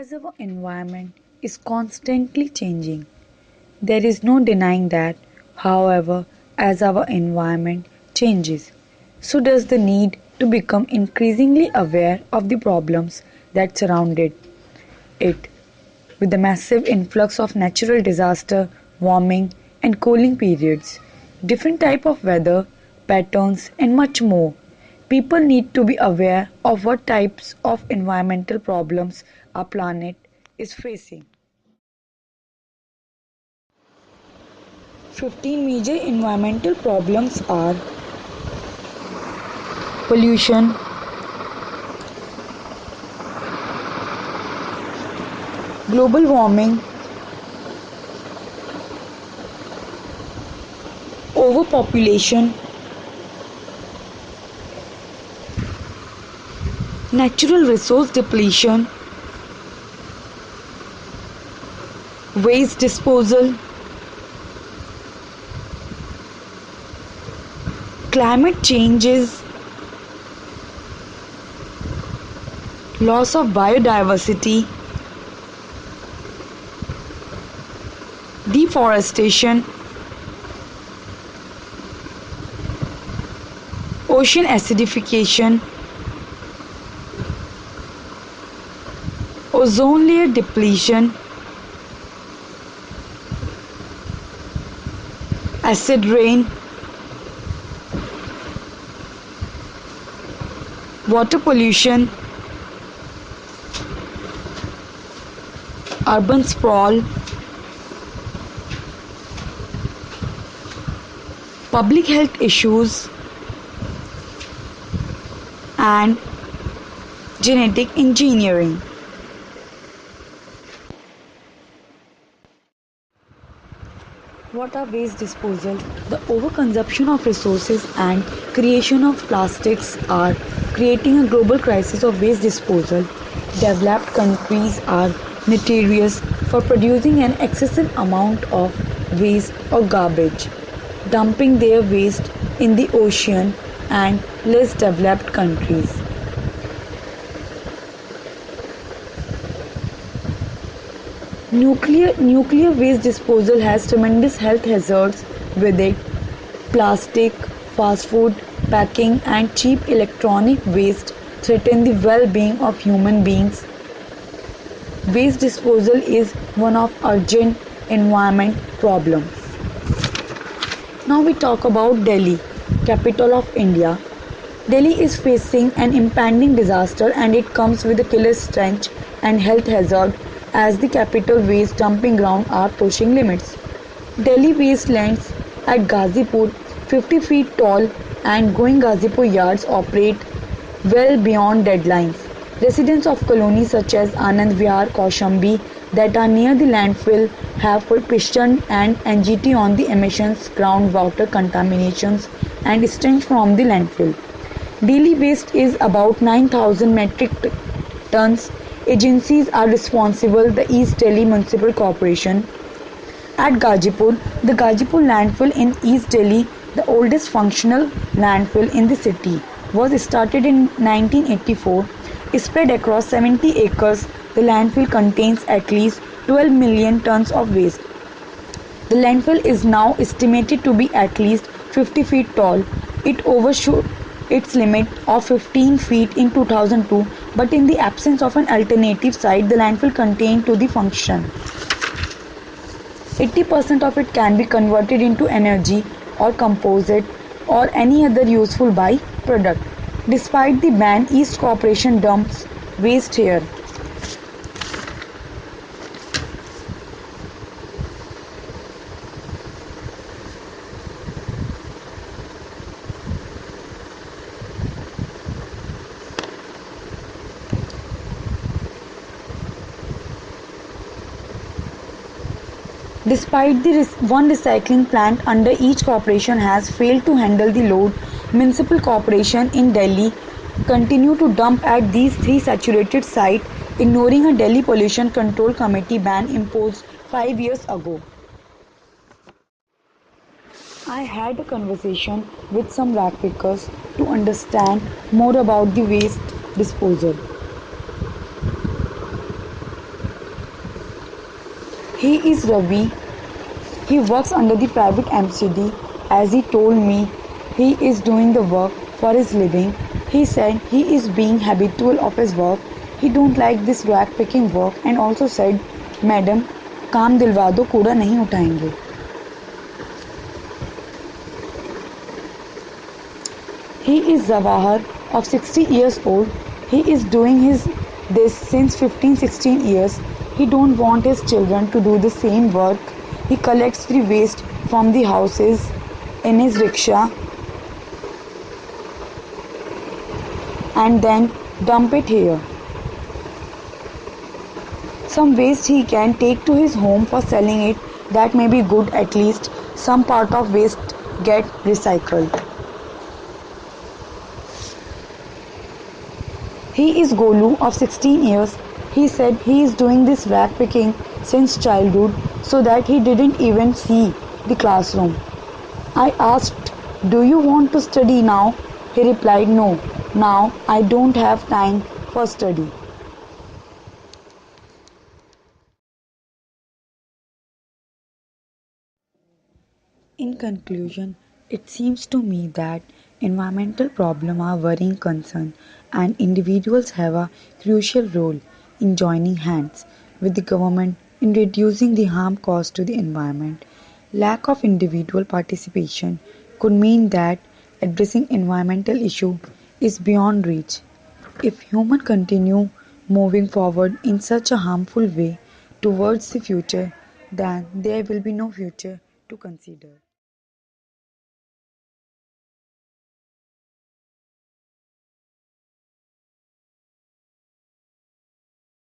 As our environment is constantly changing, there is no denying that, however, as our environment changes, so does the need to become increasingly aware of the problems that surrounded it. With the massive influx of natural disaster, warming and cooling periods, different type of weather patterns and much more, people need to be aware of what types of environmental problems our planet is facing. 15 major environmental problems are pollution, global warming, overpopulation, natural resource depletion, waste disposal, climate changes, loss of biodiversity, deforestation, ocean acidification, ozone layer depletion, acid rain, water pollution, urban sprawl, public health issues, and genetic engineering. What are waste disposal? The overconsumption of resources and creation of plastics are creating a global crisis of waste disposal. Developed countries are notorious for producing an excessive amount of waste or garbage, dumping their waste in the ocean, and less developed countries. Nuclear waste disposal has tremendous health hazards with it. Plastic, fast food, packing, and cheap electronic waste threaten the well-being of human beings. Waste disposal is one of urgent environment problems. Now we talk about Delhi, capital of India. Delhi is facing an impending disaster and it comes with a killer stench and health hazard as the capital waste dumping ground are pushing limits. Delhi wastelands at Ghazipur, 50 feet tall and growing Ghazipur yards operate well beyond deadlines. Residents of colonies such as Anand Vihar, Kaushambi that are near the landfill have questioned and NGT on the emissions, groundwater contaminations and stench from the landfill. Daily waste is about 9,000 metric tons. Agencies are responsible: the East Delhi Municipal Corporation. At Gazipur, the Gazipur landfill in East Delhi, the oldest functional landfill in the city, was started in 1984. Spread across 70 acres, the landfill contains at least 12 million tons of waste. The landfill is now estimated to be at least 50 feet tall. It overshot its limit of 15 feet in 2002, but in the absence of an alternative site, the landfill continued to the function. 80% of it can be converted into energy or composite or any other useful by-product. Despite the ban, East Corporation dumps waste here. Despite the one recycling plant under each corporation has failed to handle the load, municipal corporation in Delhi continue to dump at these three saturated sites, ignoring a Delhi Pollution Control Committee ban imposed 5 years ago. I had a conversation with some rag pickers to understand more about the waste disposal. He is Ravi. He works under the private MCD. As he told me, he is doing the work for his living. He said he is being habitual of his work. He don't like this rag picking work and also said, Madam, काम दिलवा दो, कूड़ा नहीं उठाएंगे. He is Zawahar of 60 years old. He is doing this since 15-16 years. He don't want his children to do the same work. He collects the waste from the houses in his rickshaw and then dump it here. Some waste he can take to his home for selling it. That may be good, at least some part of waste get recycled. He is Golu of 16 years. He said he is doing this rag picking since childhood so that he didn't even see the classroom. I asked, do you want to study now? He replied, no, now I don't have time for study. In conclusion, it seems to me that environmental problems are worrying concern and individuals have a crucial role in joining hands with the government in reducing the harm caused to the environment. Lack of individual participation could mean that addressing environmental issue is beyond reach. If humans continue moving forward in such a harmful way towards the future, then there will be no future to consider.